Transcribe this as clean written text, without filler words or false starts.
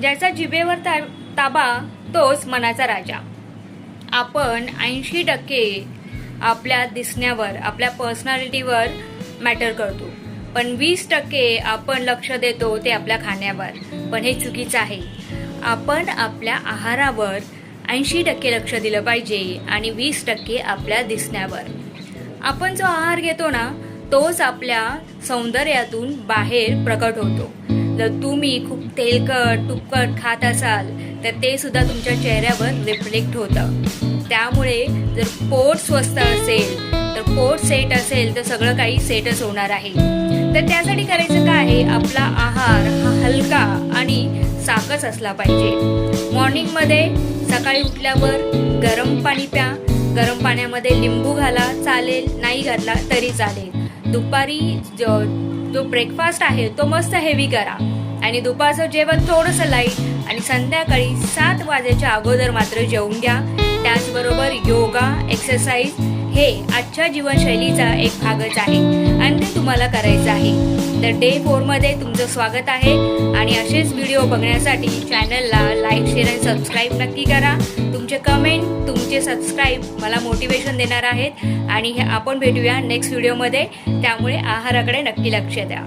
ज्याचा जिभेवर ताबा तोच मनाचा राजा. आपण 80% आपल्या दिसण्यावर, आपल्या पर्सनॅलिटीवर मॅटर करतो, पण 20% आपण लक्ष देतो ते आपल्या खाण्यावर. पण हे चुकीचं आहे. आपण आपल्या आहारावर 80% लक्ष दिलं पाहिजे आणि 20% आपल्या दिसण्यावर. आपण जो आहार घेतो ना, तोच आपल्या सौंदर्यातून बाहेर प्रकट होतो. जर तुम्ही खूप तेलकट तुपकट खात असाल तर ते सुद्धा तुमच्या चेहऱ्यावर रिफ्लेक्ट होतं. त्यामुळे जर पोट स्वस्थ असेल, तर पोट सेट असेल तर सगळं काही सेटच होणार आहे. तर त्यासाठी करायचं काय आहे, आपला आहार हा हलका आणि साकस असला पाहिजे. मॉर्निंगमध्ये सकाळी उठल्यावर गरम पाणी प्या. गरम पाण्यामध्ये लिंबू घाला, चालेल, नाही घातला तरी चालेल. दुपारी जो ब्रेकफास्ट आहे तो मस्त हेवी करा आणि दुपारचं जेवण थोडंसं लाईट आणि संध्याकाळी 7 वाजेच्या अगोदर मात्र जेवून घ्या. त्याचबरोबर योगा, एक्सरसाइज हे आजच्या जीवनशैलीचा एक भागच आहे आणि ते तुम्हाला करायचं आहे. तर डे 4 मध्ये तुमचं स्वागत आहे आणि असेच व्हिडिओ बघण्यासाठी चॅनलला लाईक, शेअर आणि सबस्क्राईब नक्की करा. तुमचे कमेंट, तुमचे सबस्क्राईब मला मोटिवेशन देणार आहेत आणि आपण भेटूया नेक्स्ट व्हिडिओमध्ये. त्यामुळे आहाराकडे नक्की लक्ष द्या.